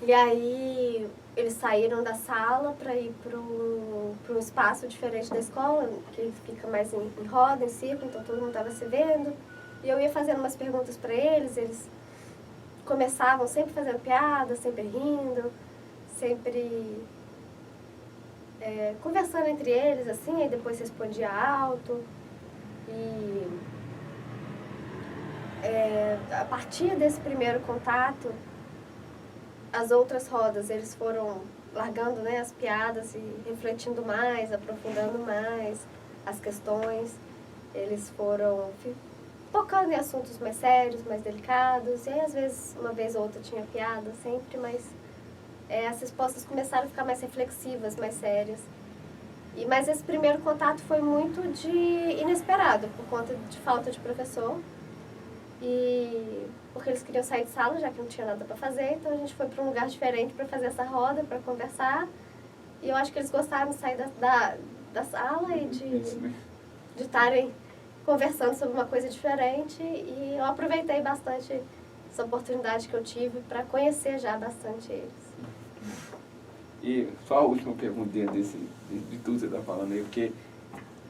[SPEAKER 2] E aí eles saíram da sala para ir para um espaço diferente da escola, que fica mais em roda, em círculo, então todo mundo estava se vendo. E eu ia fazendo umas perguntas para eles começavam sempre fazendo piada, sempre rindo, sempre conversando entre eles, assim, aí depois respondia alto. E a partir desse primeiro contato, as outras rodas, eles foram largando, né, as piadas e refletindo mais, aprofundando mais as questões. Eles foram tocando em assuntos mais sérios, mais delicados. E aí, às vezes, uma vez ou outra tinha piada sempre, mas as respostas começaram a ficar mais reflexivas, mais sérias. Mas esse primeiro contato foi muito inesperado, por conta de falta de professor. E porque eles queriam sair de sala, já que não tinha nada para fazer, então a gente foi para um lugar diferente para fazer essa roda, para conversar. E eu acho que eles gostaram de sair da sala e de estarem conversando sobre uma coisa diferente. E eu aproveitei bastante essa oportunidade que eu tive para conhecer já bastante eles.
[SPEAKER 3] E só a última perguntinha de tudo que você está falando aí, porque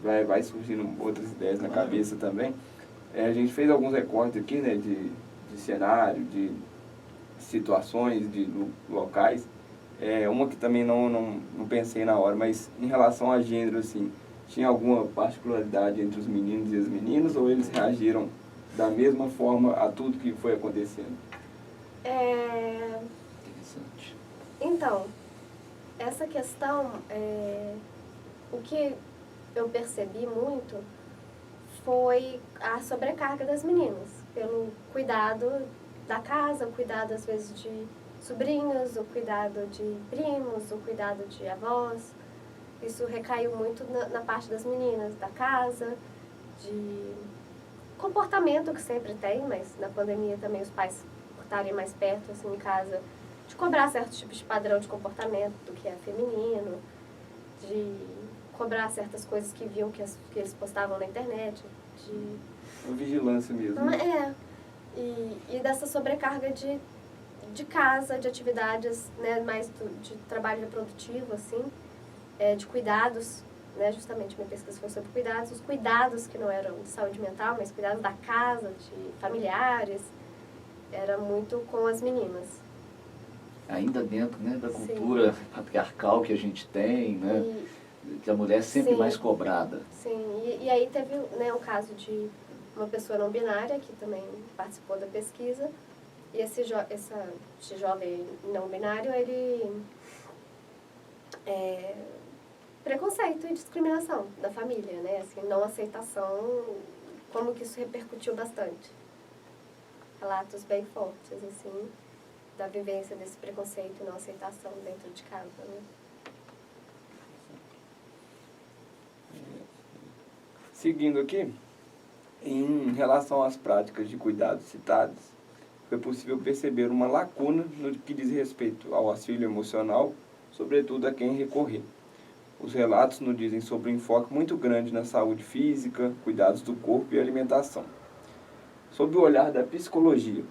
[SPEAKER 3] vai surgindo outras ideias na cabeça também. A gente fez alguns recortes aqui, né, de cenário, de situações, de locais. Uma que também não pensei na hora, mas em relação a gênero, assim, tinha alguma particularidade entre os meninos e as meninas, ou eles reagiram da mesma forma a tudo que foi acontecendo?
[SPEAKER 1] Interessante.
[SPEAKER 2] Então, essa questão, o que eu percebi muito foi a sobrecarga das meninas, pelo cuidado da casa, o cuidado às vezes de sobrinhos, o cuidado de primos, o cuidado de avós. Isso recaiu muito na parte das meninas, da casa, de comportamento que sempre tem, mas na pandemia também os pais por estarem mais perto, assim, em casa, de cobrar certos tipos de padrão de comportamento do que é feminino, de cobrar certas coisas que viam que eles postavam na internet.
[SPEAKER 3] Uma vigilância mesmo.
[SPEAKER 2] E dessa sobrecarga de casa, de atividades, né, mais de trabalho reprodutivo, assim, de cuidados, né, justamente minha pesquisa foi sobre cuidados, os cuidados que não eram de saúde mental, mas cuidados da casa, de familiares, era muito com as meninas.
[SPEAKER 1] Ainda dentro, né, da cultura patriarcal que a gente tem, né, que a mulher é sempre mais cobrada.
[SPEAKER 2] Sim, e aí teve, né, um caso de uma pessoa não binária que também participou da pesquisa, e esse jovem não binário, ele preconceito e discriminação da família, né, assim, não aceitação, como que isso repercutiu bastante. Relatos bem fortes, assim, da vivência desse preconceito e não aceitação dentro de casa, né.
[SPEAKER 3] Seguindo aqui, em relação às práticas de cuidados citadas, foi possível perceber uma lacuna no que diz respeito ao auxílio emocional, sobretudo a quem recorrer. Os relatos nos dizem sobre um enfoque muito grande na saúde física, cuidados do corpo e alimentação. Sob o olhar da psicologia,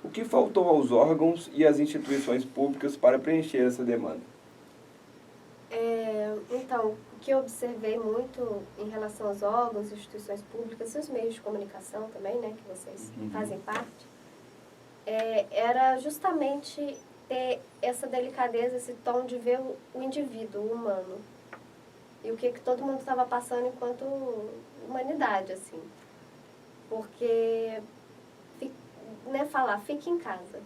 [SPEAKER 3] o que faltou aos órgãos e às instituições públicas para preencher essa demanda?
[SPEAKER 2] Então, o que eu observei muito em relação aos órgãos, instituições públicas e os meios de comunicação também, né, que vocês fazem parte, era justamente ter essa delicadeza, esse tom de ver o indivíduo, o humano. E o que todo mundo estava passando enquanto humanidade, assim. Porque, né, falar, fique em casa.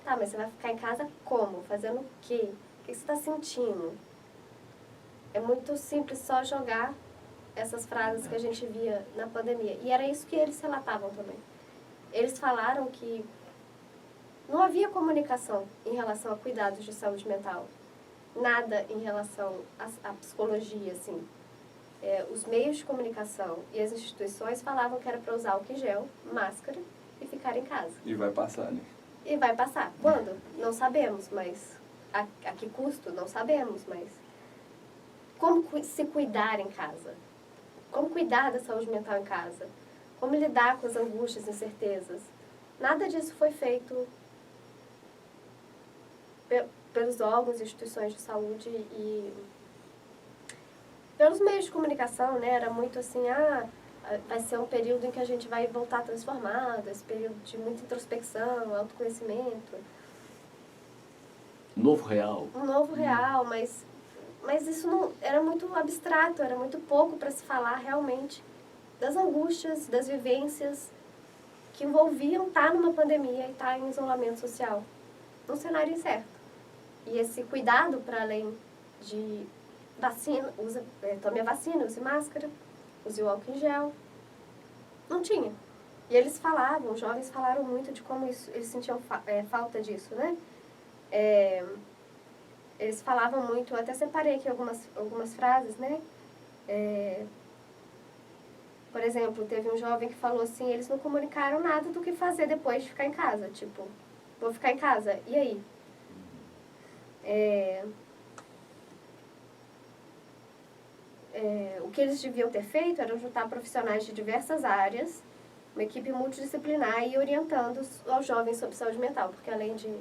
[SPEAKER 2] Tá, mas você vai ficar em casa como? Fazendo o quê? O que você está sentindo? É muito simples só jogar essas frases que a gente via na pandemia. E era isso que eles relatavam também. Eles falaram que não havia comunicação em relação a cuidados de saúde mental. Nada em relação à psicologia, assim. Os meios de comunicação e as instituições falavam que era para usar álcool em gel, máscara e ficar em casa.
[SPEAKER 3] E vai passar, né?
[SPEAKER 2] E vai passar. Quando? Não sabemos, mas a que custo? Não sabemos, mas como se cuidar em casa? Como cuidar da saúde mental em casa? Como lidar com as angústias e incertezas? Nada disso foi feito pelos órgãos e instituições de saúde e pelos meios de comunicação, né? Era muito assim, vai ser um período em que a gente vai voltar transformado, esse período de muita introspecção, autoconhecimento.
[SPEAKER 1] Novo real.
[SPEAKER 2] Um novo real, mas isso não era muito abstrato, era muito pouco para se falar realmente das angústias, das vivências que envolviam estar numa pandemia e estar em isolamento social, num cenário incerto. E esse cuidado para além de vacina, tome a vacina, use máscara, use o álcool em gel, não tinha. E eles falavam, os jovens falaram muito de como eles sentiam falta disso, né? Eles falavam muito, eu até separei aqui algumas frases, né? Por exemplo, teve um jovem que falou assim, eles não comunicaram nada do que fazer depois de ficar em casa. Tipo, vou ficar em casa, e aí? O que eles deviam ter feito era juntar profissionais de diversas áreas, uma equipe multidisciplinar e orientando aos jovens sobre saúde mental, porque além de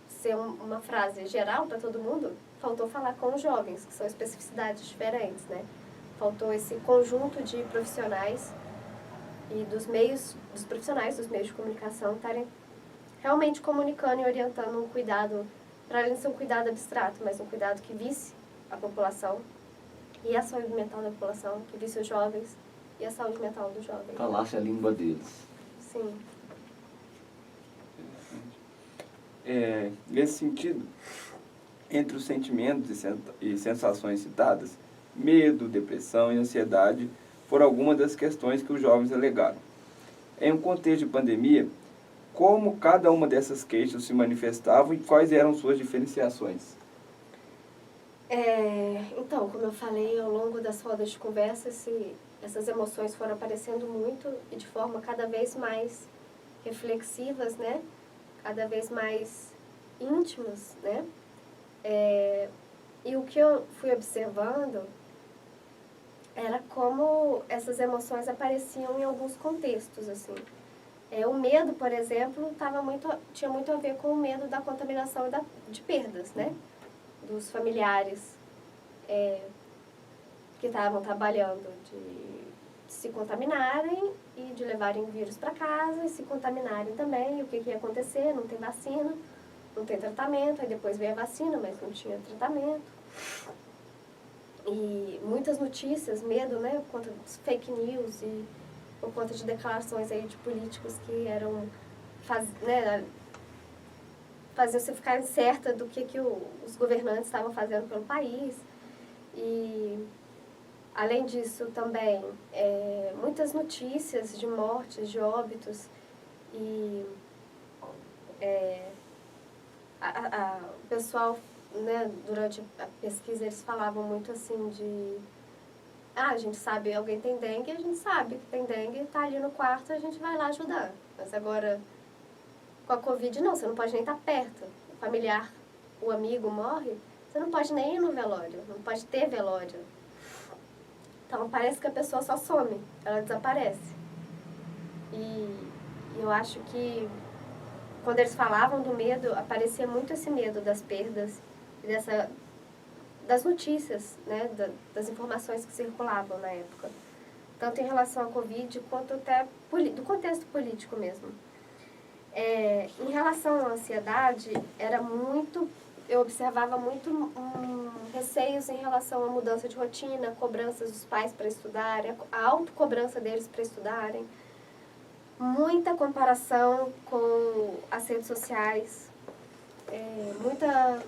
[SPEAKER 2] ser uma frase geral para todo mundo, faltou falar com os jovens, que são especificidades diferentes, né? Faltou esse conjunto de profissionais e dos profissionais dos meios de comunicação estarem realmente comunicando e orientando um cuidado, para além de ser um cuidado abstrato, mas um cuidado que visse a população e a saúde mental da população, que visse os jovens e a saúde mental dos jovens.
[SPEAKER 1] Falasse a língua deles.
[SPEAKER 2] Sim.
[SPEAKER 3] Nesse sentido, entre os sentimentos e sensações citadas, medo, depressão e ansiedade foram algumas das questões que os jovens alegaram. Em um contexto de pandemia, como cada uma dessas queixas se manifestavam e quais eram suas diferenciações?
[SPEAKER 2] Então, como eu falei, ao longo das rodas de conversa, essas emoções foram aparecendo muito e de forma cada vez mais reflexivas, né? Cada vez mais íntimas, né? E o que eu fui observando era como essas emoções apareciam em alguns contextos, assim. O medo, por exemplo, tinha muito a ver com o medo da contaminação e de perdas, né? Dos familiares que estavam trabalhando, de se contaminarem e de levarem o vírus para casa e se contaminarem também. O que ia acontecer? Não tem vacina, não tem tratamento, aí depois veio a vacina, mas não tinha tratamento. E muitas notícias, medo, né, por conta dos fake news e por conta de declarações aí de políticos que eram, faziam você ficar incerta do que os governantes estavam fazendo pelo país. E, além disso, também, muitas notícias de mortes, de óbitos. E o pessoal, né, durante a pesquisa, eles falavam muito assim de... a gente sabe, alguém tem dengue, a gente sabe que tem dengue, está ali no quarto, a gente vai lá ajudar. Mas agora, com a Covid, não, você não pode nem estar perto. O familiar, o amigo morre, você não pode nem ir no velório, não pode ter velório. Então, parece que a pessoa só some, ela desaparece. E eu acho que, quando eles falavam do medo, aparecia muito esse medo das perdas e das notícias, né, das informações que circulavam na época. Tanto em relação à Covid, quanto até do contexto político mesmo. Em relação à ansiedade, eu observava muito receios em relação à mudança de rotina, cobranças dos pais para estudarem, a autocobrança deles para estudarem, muita comparação com as redes sociais, muita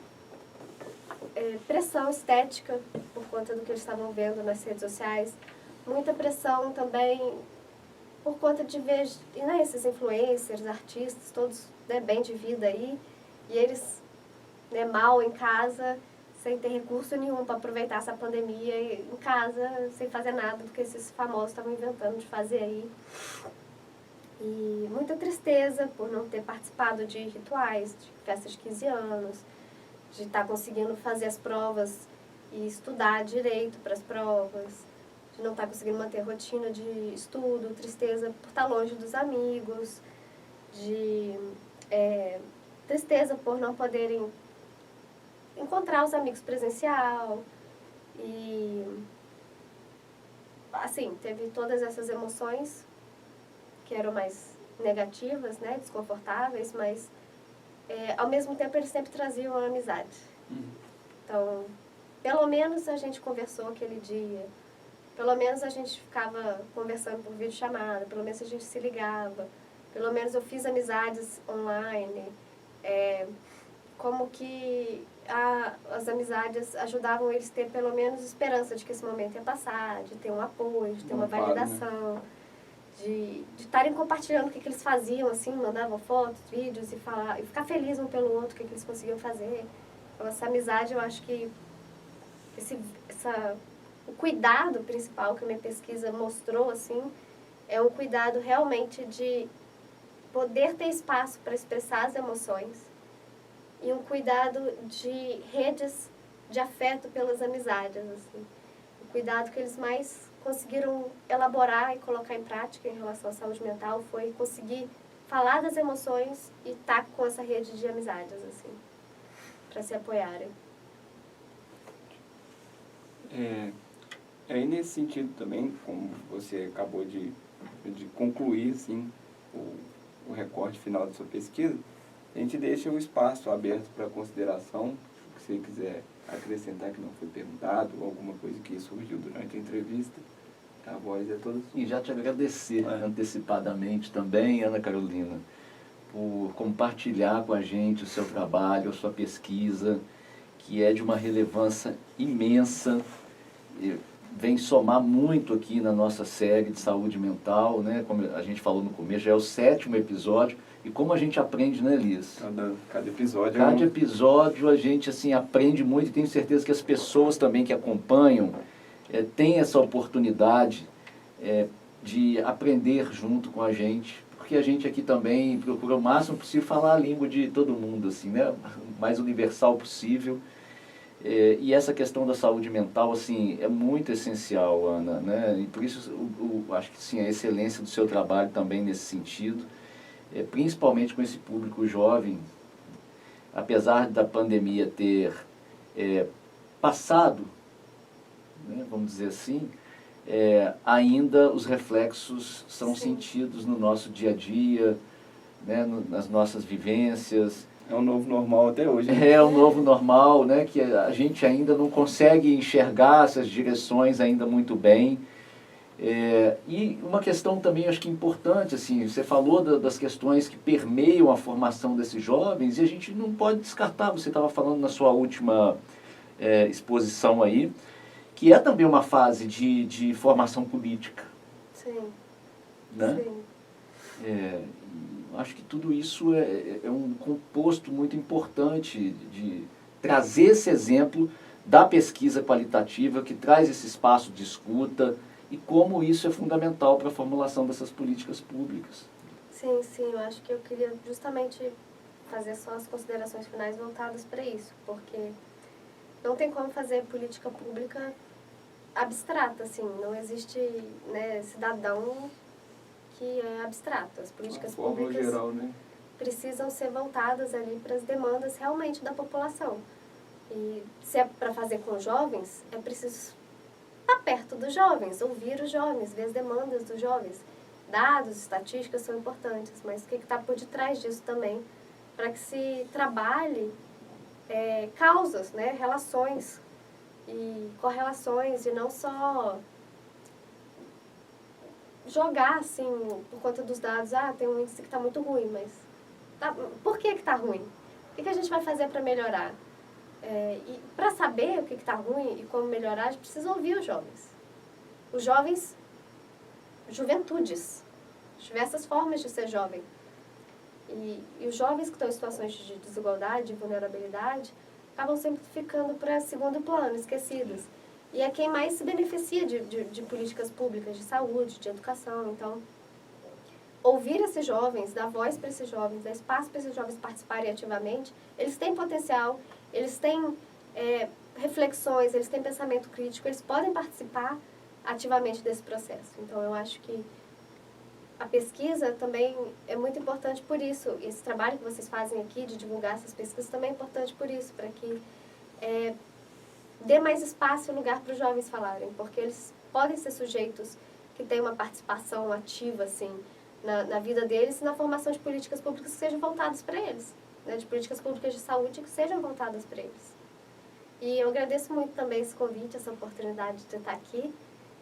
[SPEAKER 2] pressão estética por conta do que eles estavam vendo nas redes sociais, muita pressão também por conta de ver, né, esses influencers, artistas, todos, né, bem de vida aí, e eles, né, mal em casa, sem ter recurso nenhum para aproveitar essa pandemia, em casa, sem fazer nada do que esses famosos estavam inventando de fazer aí. E muita tristeza por não ter participado de rituais, de festas de 15 anos, de estar conseguindo fazer as provas e estudar direito para as provas, de não estar conseguindo manter rotina de estudo, tristeza por estar longe dos amigos, de tristeza por não poderem encontrar os amigos presencial. E, assim, teve todas essas emoções que eram mais negativas, né, desconfortáveis, mas, ao mesmo tempo, eles sempre traziam a amizade. Então, pelo menos a gente conversou aquele dia, pelo menos a gente ficava conversando por videochamada, pelo menos a gente se ligava, pelo menos eu fiz amizades online, como que as amizades ajudavam eles a ter pelo menos esperança de que esse momento ia passar, de ter um apoio, de ter uma validação, de estarem compartilhando o que eles faziam, assim, mandavam fotos, vídeos e ficar feliz um pelo outro, o que eles conseguiam fazer. Então, essa amizade, eu acho que o cuidado principal que a minha pesquisa mostrou, assim, é um cuidado realmente de poder ter espaço para expressar as emoções e um cuidado de redes de afeto pelas amizades, assim. O cuidado que eles mais conseguiram elaborar e colocar em prática em relação à saúde mental foi conseguir falar das emoções e estar com essa rede de amizades, assim, para se apoiarem.
[SPEAKER 3] Aí nesse sentido também, como você acabou de concluir assim, o recorte final da sua pesquisa, a gente deixa o espaço aberto para consideração, se você quiser acrescentar que não foi perguntado, ou alguma coisa que surgiu durante a entrevista, a voz é toda sua.
[SPEAKER 1] E já te agradecer antecipadamente também, Ana Carolina, por compartilhar com a gente o seu trabalho, a sua pesquisa, que é de uma relevância imensa, vem somar muito aqui na nossa série de saúde mental, né? Como a gente falou no começo, já é o 7º episódio, e como a gente aprende, né, Liz?
[SPEAKER 3] Cada episódio
[SPEAKER 1] Cada episódio a gente assim, aprende muito, e tenho certeza que as pessoas também que acompanham têm essa oportunidade de aprender junto com a gente, porque a gente aqui também procura o máximo possível falar a língua de todo mundo, assim, né? O mais universal possível. E essa questão da saúde mental, assim, é muito essencial, Ana, né? E por isso, acho que sim, a excelência do seu trabalho também nesse sentido, principalmente com esse público jovem, apesar da pandemia ter passado, né, vamos dizer assim, ainda os reflexos são sentidos no nosso dia a dia, né, nas nossas vivências.
[SPEAKER 3] É um novo normal até hoje. Né?
[SPEAKER 1] É um novo normal, né, que a gente ainda não consegue enxergar essas direções ainda muito bem. E uma questão também, acho que importante, assim, você falou das questões que permeiam a formação desses jovens, e a gente não pode descartar, você estava falando na sua última exposição aí, que é também uma fase de formação política.
[SPEAKER 2] Sim.
[SPEAKER 1] Né?
[SPEAKER 2] Sim.
[SPEAKER 1] Acho que tudo isso é um composto muito importante de trazer esse exemplo da pesquisa qualitativa, que traz esse espaço de escuta, e como isso é fundamental para a formulação dessas políticas públicas.
[SPEAKER 2] Sim, eu acho que eu queria justamente fazer só as considerações finais voltadas para isso, porque não tem como fazer política pública abstrata, assim, não existe, né, cidadão que é abstrato. As políticas públicas
[SPEAKER 3] geral, né?
[SPEAKER 2] precisam ser voltadas ali para as demandas realmente da população. E se é para fazer com jovens, é preciso estar perto dos jovens, ouvir os jovens, ver as demandas dos jovens. Dados, estatísticas são importantes, mas o que está por detrás disso também, para que se trabalhe causas, né, relações e correlações, e não só jogar, assim, por conta dos dados, tem um índice que está muito ruim, mas por que está ruim? O que a gente vai fazer para melhorar? E para saber o que está ruim e como melhorar, a gente precisa ouvir os jovens. Os jovens, juventudes, diversas formas de ser jovem. E os jovens que estão em situações de desigualdade, de vulnerabilidade, acabam sempre ficando para segundo plano, esquecidos. E é quem mais se beneficia de políticas públicas, de saúde, de educação. Então, ouvir esses jovens, dar voz para esses jovens, dar espaço para esses jovens participarem ativamente, eles têm potencial, eles têm reflexões, eles têm pensamento crítico, eles podem participar ativamente desse processo. Então, eu acho que a pesquisa também é muito importante por isso. Esse trabalho que vocês fazem aqui de divulgar essas pesquisas também é importante por isso, para que dê mais espaço e lugar para os jovens falarem, porque eles podem ser sujeitos que têm uma participação ativa assim, na vida deles e na formação de políticas públicas que sejam voltadas para eles, né, de políticas públicas de saúde que sejam voltadas para eles. E eu agradeço muito também esse convite, essa oportunidade de estar aqui.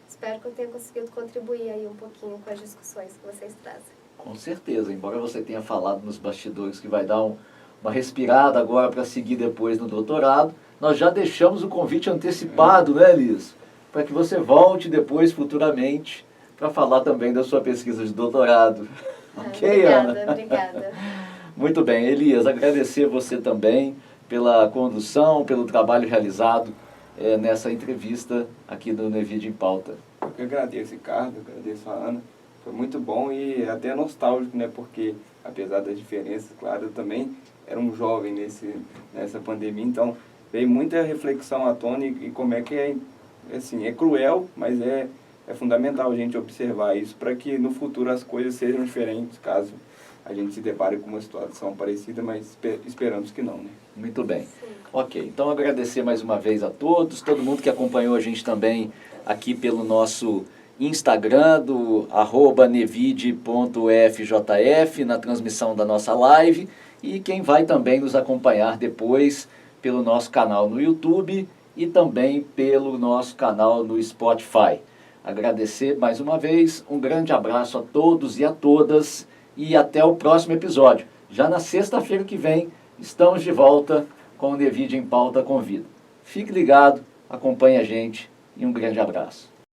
[SPEAKER 2] Espero que eu tenha conseguido contribuir aí um pouquinho com as discussões que vocês trazem.
[SPEAKER 1] Com certeza, embora você tenha falado nos bastidores que vai dar uma respirada agora para seguir depois no doutorado, nós já deixamos o convite antecipado, né, Elias? Para que você volte depois, futuramente, para falar também da sua pesquisa de doutorado. Ok,
[SPEAKER 2] obrigada,
[SPEAKER 1] Ana?
[SPEAKER 2] Obrigada.
[SPEAKER 1] Muito bem, Elias, agradecer você também pela condução, pelo trabalho realizado nessa entrevista aqui do Nevide em Pauta.
[SPEAKER 3] Eu que agradeço, Ricardo, agradeço a Ana. Foi muito bom e até nostálgico, né? Porque, apesar das diferenças, claro, eu também era um jovem nessa pandemia, então veio muita reflexão à tona e como é que assim, é cruel, mas é fundamental a gente observar isso para que no futuro as coisas sejam diferentes, caso a gente se depare com uma situação parecida, mas esperamos que não, né?
[SPEAKER 1] Muito bem. Ok, então agradecer mais uma vez a todos, todo mundo que acompanhou a gente também aqui pelo nosso Instagram do @nevide.ufjf na transmissão da nossa live e quem vai também nos acompanhar depois pelo nosso canal no YouTube e também pelo nosso canal no Spotify. Agradecer mais uma vez, um grande abraço a todos e a todas e até o próximo episódio. Já na sexta-feira que vem, estamos de volta com o Nevide em Pauta Convida. Fique ligado, acompanhe a gente e um grande abraço.